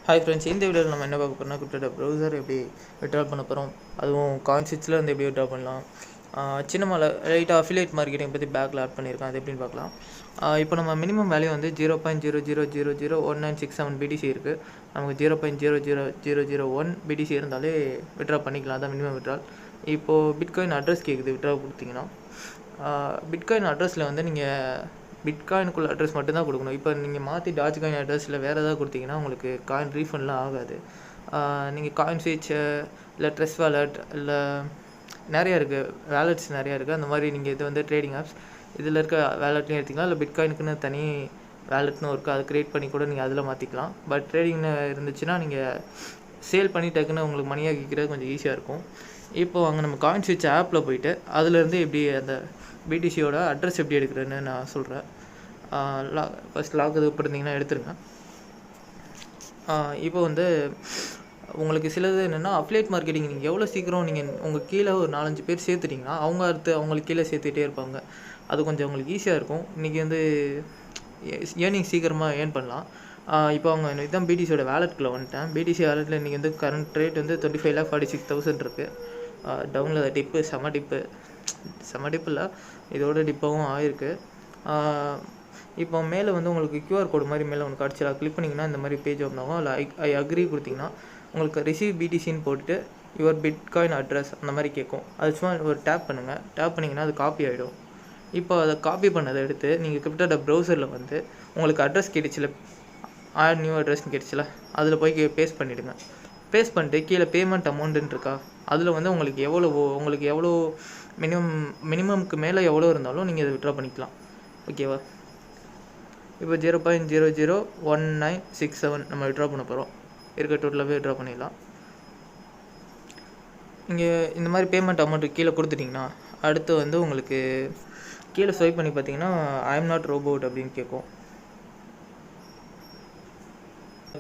Hi friends, இந்த வீடியோவில் நம்ம என்ன பார்க்க போகிறோம்னா கிரிப்டோ ப்ரௌசர் எப்படி விட்ரா பண்ண போகிறோம், அதுவும் காயின் ஸ்விட்சில் வந்து எப்படி விட்ரா பண்ணலாம். சின்னமால லைட்டாக அஃபிலியேட் மார்க்கெட்டிங் பற்றி பேக்கில் ஆட் பண்ணியிருக்கேன், அது எப்படின்னு பார்க்கலாம். இப்போ நம்ம மினிமம் வேல்யூ வந்து 0.00001967 பிடிசி இருக்குது. நமக்கு 0.00001 பிடிசி இருந்தாலே விட்ரா பண்ணிக்கலாம், அதான் மினிமம் விட்ரால். இப்போது பிட்காயின் அட்ரஸ் கேட்குது விட்ரா கொடுத்தீங்கன்னா. பிட்காயின் அட்ரஸில் வந்து நீங்கள் பிட்காயினுக்குள்ள அட்ரஸ் மட்டும்தான் கொடுக்கணும். இப்போ நீங்கள் மாற்றி டாஜ் காயின் அட்ரஸில் வேறு ஏதாவது கொடுத்தீங்கன்னா உங்களுக்கு காயின் ரீஃபண்ட்லாம் ஆகாது. நீங்கள் காயின் ஸ்விட்ச் இல்லை ட்ரெஸ் வேலட் இல்லை நிறையா இருக்குது, வேலட்ஸ் நிறையா இருக்குது. அந்த மாதிரி நீங்கள் இது வந்து ட்ரேடிங் ஆப்ஸ் இதில் இருக்க வேலட்லையும் எடுத்திக்கலாம், இல்லை பிட்காயினுக்குன்னு தனி வேலட்னு இருக்குது, அதை க்ரியேட் பண்ணி கூட நீங்கள் அதில் மாற்றிக்கலாம். பட் ட்ரேடிங்னு இருந்துச்சுன்னா நீங்கள் சேல் பண்ணி டக்குன்னு உங்களுக்கு மணியாக கேட்குறது கொஞ்சம் ஈஸியாக இருக்கும். இப்போது அங்கே நம்ம காயின் ஸ்விட்ச் ஆப்பில் போய்ட்டு அதுலேருந்து எப்படி அந்த பிடிசியோட அட்ரஸ் எப்படி எடுக்கிறதுன்னு நான் சொல்கிறேன். ஃபஸ்ட் லாக் இது போட்டிருந்தீங்கன்னா எடுத்துருங்க. இப்போ வந்து உங்களுக்கு சிலது என்னென்னா அஃபிலியேட் மார்க்கெட்டிங் நீங்கள் எவ்வளோ சீக்கிரம் நீங்கள் உங்கள் கீழே ஒரு 4-5 பேர் சேர்த்துட்டிங்கன்னா அவங்க அடுத்து அவங்களுக்கு கீழே சேர்த்துட்டே இருப்பாங்க. அது கொஞ்சம் உங்களுக்கு ஈஸியாக இருக்கும். இன்றைக்கி வந்து ஏர்னிங் சீக்கிரமாக ஏர்ன் பண்ணலாம். இப்போ அவங்க இதுதான் பிடிசியோட வேலெட்டுக்குள்ளே வந்துட்டேன். பிடிசி வேலெட்டில் இன்றைக்கி வந்து கரண்ட் ரேட் வந்து 25,46,000 இருக்குது. டவுனில் டிப்பு செம டிப்பு இல்லை, இதோட டிப்பாகவும் ஆயிருக்கு. இப்போ மேலே வந்து உங்களுக்கு கியூஆர் கோடு மாதிரி மேலே ஒன்று கிடச்சி கிளிக் பண்ணிங்கன்னா இந்த மாதிரி பேஜ் ஓப்பன் ஆகும். அதில் ஐ அக்ரி கொடுத்திங்கன்னா உங்களுக்கு ரிசீவ் பிடிசின்னு போட்டுட்டு யுவர் பிட்காயின் அட்ரஸ் அந்த மாதிரி கேட்கும். அது சும்மா ஒரு டேப் பண்ணுங்கள். டேப் பண்ணிங்கன்னா அது காப்பி ஆகிடும். இப்போ அதை காப்பி பண்ணதை எடுத்து நீங்கள் கிரிப்டோ ப்ரௌசரில் வந்து உங்களுக்கு அட்ரஸ் கேட்டுச்சுல, ஆட் நியூ அட்ரஸ்ன்னு கேட்டுச்சுல, அதில் போய் பேஸ்ட் பண்ணிவிடுங்க. பேஸ்ட் பண்ணிட்டு கீழே பேமெண்ட் அமௌண்ட்டுன்னு இருக்கா, அதில் வந்து உங்களுக்கு எவ்வளோ மினிமம்க்கு மேலே எவ்வளோ இருந்தாலும் நீங்கள் இதை விட்ரா பண்ணிக்கலாம். ஓகேவா? இப்போ 0.001967 நம்ம விட்ரா பண்ண போகிறோம். இருக்க டோட்டலாகவே விட்ரா பண்ணிடலாம். இங்கே இந்த மாதிரி பேமெண்ட் அமௌண்ட்டு கீழே கொடுத்துட்டிங்கன்னா அடுத்து வந்து உங்களுக்கு கீழே ஸ்வைப் பண்ணி பார்த்தீங்கன்னா ஐ எம் நாட் ரோபோட் அப்படின்னு கேட்கும்.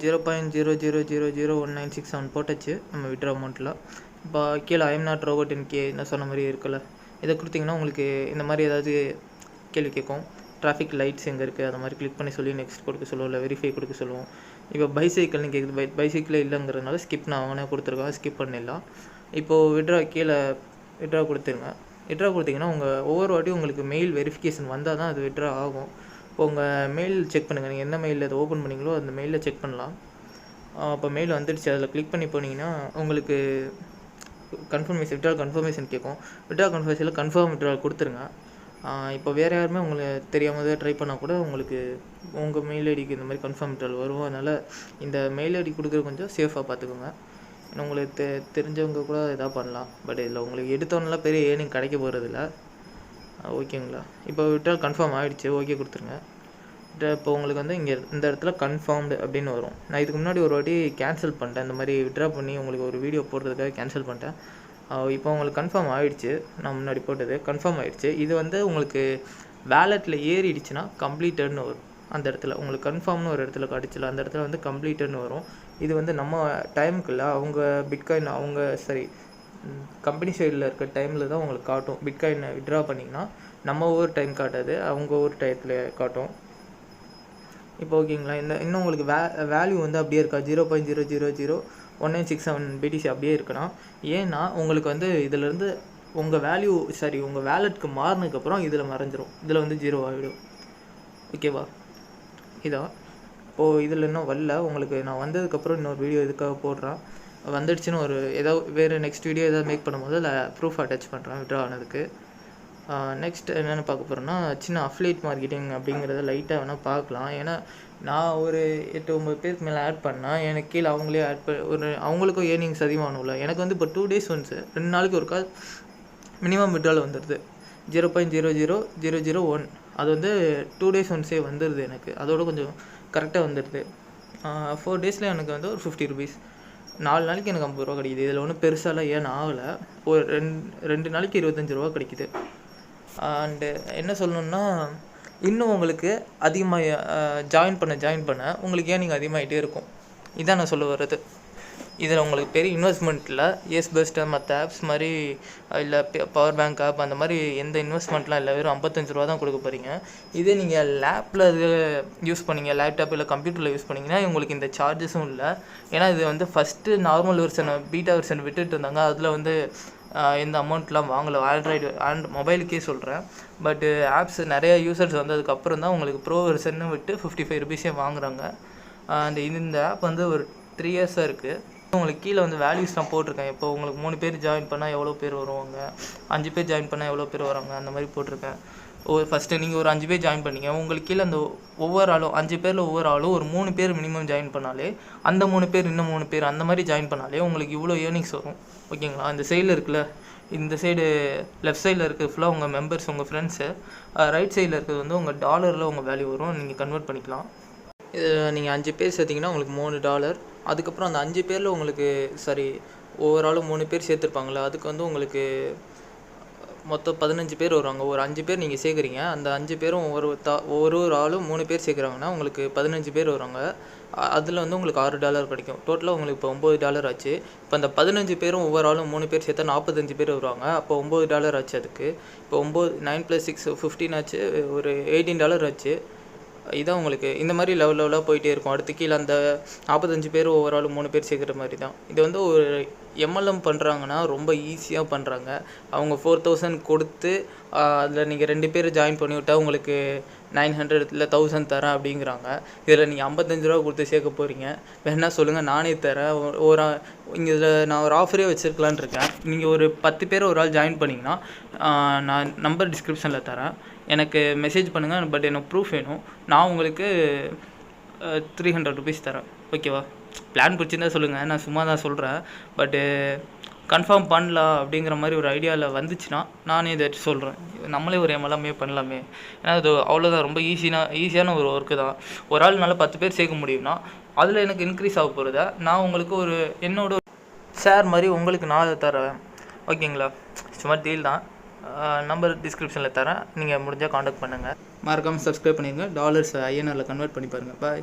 0.00001967 போட்டாச்சு நம்ம விட்ரா அமௌண்ட்டில். இப்போ கீழே ஐ எம் நாட் ரோபோட் என்ன சொன்ன மாதிரி இருக்குல்ல, இதை கொடுத்திங்கன்னா உங்களுக்கு இந்த மாதிரி ஏதாவது கேள்வி கேட்கும். டிராஃபிக் லைட்ஸ் எங்கே இருக்குது அதை மாதிரி கிளிக் பண்ணி சொல்லி நெக்ஸ்ட் கொடுக்க சொல்லுவோம், இல்லை வெரிஃபை கொடுக்க சொல்லுவோம். இப்போ பைசைக்கிள்னு கேட்குது, பைசைக்கிளே இல்லைங்கிறதுனால ஸ்கிப் நான் அவனே கொடுத்துருக்காங்க, ஸ்கிப் பண்ணிடலாம். இப்போது விட்ரா கீழே விட்ரா கொடுத்துருங்க. விட்ரா கொடுத்திங்கன்னா உங்கள் ஒவ்வொரு வாட்டியும் உங்களுக்கு மெயில் வெரிஃபிகேஷன் வந்தால் தான் அது விட்ரா ஆகும். இப்போ உங்கள் மெயில் செக் பண்ணுங்கள், நீங்கள் என்ன மெயிலில் அதை ஓப்பன் பண்ணிங்களோ அந்த மெயிலில் செக் பண்ணலாம். அப்போ மெயில் வந்துடுச்சு, அதில் கிளிக் பண்ணி போனீங்கன்னா உங்களுக்கு விட்ரா கன்ஃபர்மேஷன் கேட்கும். விட்ரா கன்ஃபர்மேஷனில் கன்ஃபார்ம் விட்ரா கொடுத்துருங்க. இப்போ வேறு யாருமே உங்களுக்கு தெரியாமல் ட்ரை பண்ணால் கூட உங்களுக்கு உங்கள் மெயில் ஐடிக்கு இந்த மாதிரி கன்ஃபார்ம் விட்ரால் வரும். அதனால் இந்த மெயில் ஐடி கொடுக்குறது கொஞ்சம் சேஃபாக பார்த்துக்கோங்க. ஏன்னா உங்களுக்கு தெரிஞ்சவங்க கூட இதாக பண்ணலாம். பட் இதில் உங்களுக்கு எடுத்தோன்னெலாம் பெரிய ஏர்னிங் கிடைக்க போகிறதில்ல. ஓகேங்களா? இப்போ விட்ரால் கன்ஃபார்ம் ஆகிடுச்சு, ஓகே கொடுத்துருங்க. இப்போ உங்களுக்கு வந்து இங்கே இந்த இடத்துல கன்ஃபார்ம்டு அப்படின்னு வரும். நான் இதுக்கு முன்னாடி ஒரு வாட்டி கேன்சல் பண்ணிட்டேன், இந்த மாதிரி விட்ரா பண்ணி உங்களுக்கு ஒரு வீடியோ போடுறதுக்காக கேன்சல் பண்ணிட்டேன். இப்போ உங்களுக்கு கன்ஃபார்ம் ஆகிடுச்சு, நான் முன்னாடி போட்டது கன்ஃபார்ம் ஆகிடுச்சு. இது வந்து உங்களுக்கு வேலெட்டில் ஏறிடுச்சுன்னா கம்ப்ளீட்டட்னு வரும். அந்த இடத்துல உங்களுக்கு கன்ஃபார்ம்னு ஒரு இடத்துல காட்டுச்சுல, அந்த இடத்துல வந்து கம்ப்ளீட்டட்னு வரும். இது வந்து நம்ம டைமுக்குள்ள அவங்க பிட்காயின் கம்பெனி சைடில் இருக்க டைமில் தான் உங்களுக்கு காட்டும். பிட்காயினை விட்ரா பண்ணிங்கன்னா நம்ம ஒவ்வொரு டைம் காட்டாது, அவங்க ஒவ்வொரு டயத்தில் காட்டும். இப்போ ஓகேங்களா? இன்னும் உங்களுக்கு வேல்யூ வந்து அப்படியே இருக்கா, 0.000197 பிடிசி அப்படியே இருக்குன்னா, ஏன்னா உங்களுக்கு வந்து இதிலேருந்து உங்கள் உங்கள் வேலெட்டுக்கு மாறினதுக்கப்புறம் இதில் மறைஞ்சிரும், இதில் வந்து 0 ஆகிடும். ஓகேவா? இதான் இப்போது இதில் இன்னும் வரல. உங்களுக்கு நான் வந்ததுக்கப்புறம் இன்னொரு வீடியோ இதுக்காக போடுறேன். வந்துடுச்சுன்னு வேறு நெக்ஸ்ட் வீடியோ ஏதாவது மேக் பண்ணும்போது அதில் ப்ரூஃப் அட்டாச் பண்ணுறேன் விட்ரா ஆனதுக்கு. நெக்ஸ்ட் என்னென்னு பார்க்க போகிறோன்னா சின்ன அஃபிலியேட் மார்க்கெட்டிங் அப்படிங்கிறத லைட்டாக வேணால் பார்க்கலாம். ஏன்னா நான் ஒரு 8-9 பேருக்கு மேலே ஆட் பண்ணால் எனக்கு கீழே அவங்களே அவங்களுக்கும் ஏர்னிங்ஸ் அதிகமாகணும்ல. எனக்கு வந்து இப்போ 2 days ஒன்ஸ் 2 நாளைக்கு ஒருக்கா மினிமம் விட்ரால் வந்துடுது 0.000001. அது வந்து 2 days ஒன்ஸே வந்துடுது எனக்கு, அதோட கொஞ்சம் கரெக்டாக வந்துடுது. 4 daysல எனக்கு வந்து ஒரு 50 rupees, 4 நாளைக்கு எனக்கு 50 ரூபா கிடைக்கிது. இதில் ஒன்றும் பெருசாலாம் ஏன் ஆகலை. ஒரு 2 நாளைக்கு 25 ரூபா கிடைக்கிது. அண்டு என்ன சொல்லணுன்னா இன்னும் உங்களுக்கு அதிகமாக ஜாயின் பண்ண உங்களுக்கு ஏன் நீங்கள் அதிகமாகிட்டே இருக்கும். இதான் நான் சொல்ல வர்றது. இதில் உங்களுக்கு பெரிய இன்வெஸ்ட்மெண்ட் இல்லை. எஸ் பெஸ்ட்டு மற்ற ஆப்ஸ் மாதிரி இல்லை பவர் பேங்க் ஆப் அந்த மாதிரி எந்த இன்வெஸ்ட்மெண்ட்லாம் இல்லை. வெறும் 55 ரூபா தான் கொடுக்க போகிறீங்க. இதே நீங்கள் லேப்பில் இது யூஸ் பண்ணிங்க, லேப்டாப் இல்லை கம்ப்யூட்டரில் யூஸ் பண்ணிங்கன்னா உங்களுக்கு இந்த சார்ஜஸும் இல்லை. ஏன்னா இது வந்து first normal version beta version விட்டுட்டு இருந்தாங்க. அதில் வந்து எந்த அமௌண்ட்லாம் வாங்கலை. மொபைலுக்கே சொல்கிறேன். பட்டு ஆப்ஸ் நிறைய யூசர்ஸ் வந்ததுக்கப்புறம் தான் உங்களுக்கு ப்ரோ வெர்ஷன்னு விட்டு 55 ருபீஸே வாங்குகிறாங்க. அண்ட் இந்த ஆப் வந்து ஒரு 3 இயர்ஸாக இருக்குது. உங்களுக்கு கீழே வந்து வேல்யூஸ்லாம் போட்டிருக்கேன். இப்போ உங்களுக்கு 3 பேர் ஜாயின் பண்ணால் எவ்வளோ பேர் வருவாங்க, 5 பேர் ஜாயின் பண்ணால் எவ்வளோ பேர் வராங்க, அந்த மாதிரி போட்டிருக்கேன். ஃபஸ்ட்டு நீங்கள் ஒரு 5 பேர் ஜாயின் பண்ணிங்க. உங்களுக்கு கீழே அந்த ஒவ்வொரு ஆளும் 5 பேரில் ஒவ்வொரு ஆளும் ஒரு 3 பேர் மினிமம் ஜாயின் பண்ணாலே, அந்த 3 பேர் இன்னும் 3 பேர் அந்த மாதிரி ஜாயின் பண்ணாலே உங்களுக்கு இவ்வளோ ஏர்னிங்ஸ் வரும். ஓகேங்களா? இந்த சைடில் இருக்குல்ல, இந்த சைடு லெஃப்ட் சைடில் இருக்கிறது ஃபுல்லாக உங்கள் மெம்பர்ஸ், உங்கள் ஃப்ரெண்ட்ஸு. ரைட் சைடில் இருக்கிறது வந்து உங்கள் டாலரில் உங்கள் வேல்யூ வரும். நீங்கள் கன்வெர்ட் பண்ணிக்கலாம். இது நீங்கள் 5 பேர் சேர்த்திங்கன்னா உங்களுக்கு $3. அதுக்கப்புறம் அந்த 5 பேரில் உங்களுக்கு ஓவராலும் 3 பேர் சேர்த்துருப்பாங்களே, அதுக்கு வந்து உங்களுக்கு மொத்தம் 15 பேர் வருவாங்க. ஒரு 5 பேர் நீங்கள் சேர்க்குறீங்க. அந்த 5 பேரும் ஒரு ஆளும் 3 பேர் சேர்க்குறாங்கன்னா உங்களுக்கு 15 பேர் வருவாங்க. அதில் வந்து உங்களுக்கு $6 கிடைக்கும். டோட்டலாக உங்களுக்கு இப்போ $9 ஆச்சு. இப்போ அந்த 15 பேரும் ஒவ்வொரு ஆளும் 3 பேர் சேர்த்தா 45 பேர் வருவாங்க. அப்போ $9 ஆச்சு. அதுக்கு இப்போ 9 + 6 15 ஆச்சு. ஒரு $18 ஆச்சு. இதான் உங்களுக்கு இந்த மாதிரி லெவலாக போயிட்டே இருக்கும். அடுத்து கீழே அந்த 45 பேர் ஒவ்வொரு ஆளும் 3 பேர் சேர்க்குற மாதிரி தான். இது வந்து ஒரு எம்எல்எம் பண்ணுறாங்கன்னா ரொம்ப ஈஸியாக பண்ணுறாங்க. அவங்க 4000 கொடுத்து அதில் நீங்கள் 2 பேர் ஜாயின் பண்ணி விட்டால் உங்களுக்கு 900 இல்லை 1000 தரேன் அப்படிங்கிறாங்க. இதில் நீங்கள் 55 ரூபா கொடுத்து சேர்க்க போகிறீங்க. வேணா சொல்லுங்கள், நானே தரேன். இதில் நான் ஒரு ஆஃபரே வச்சுருக்கலான் இருக்கேன். நீங்கள் ஒரு 10 பேர் ஒரு ஆள் ஜாயின் பண்ணிங்கன்னா நான் நம்பர் டிஸ்கிரிப்ஷனில் தரேன். எனக்கு மெசேஜ் பண்ணுங்கள். பட் எனக்கு ப்ரூஃப் வேணும். நான் உங்களுக்கு 300 ருபீஸ் தரேன். ஓகேவா? பிளான் பிடிச்சிருந்தா சொல்லுங்கள். நான் சும்மா தான் சொல்கிறேன். பட்டு கன்ஃபார்ம் பண்ணலாம் அப்படிங்கிற மாதிரி ஒரு ஐடியாவில் வந்துச்சுன்னா நானே இதை சொல்கிறேன். நம்மளே ஒரு எம்எல்எம்மே பண்ணலாமே. ஏன்னா அது அவ்வளோதான், ரொம்ப ஈஸியான ஒரு ஒர்க்கு தான். ஒரு ஆள் நல்லா 10 பேர் சேர்க்க முடியும்னா அதில் எனக்கு இன்க்ரீஸ் ஆக போகிறத நான் உங்களுக்கு ஒரு என்னோட ஷேர் மாதிரி உங்களுக்கு நான் அதை தரேன். ஓகேங்களா? சும்மா டீல் தான். நம்பர் டிஸ்கிரிப்ஷனில் தரேன். நீங்கள் முடிஞ்சால் காண்டாக்ட் பண்ணுங்கள். மறக்காமல் சப்ஸ்கிரைப் பண்ணிடுங்க. டாலர்ஸ் INRல கன்வெர்ட் பண்ணி பாருங்கள். பாய்.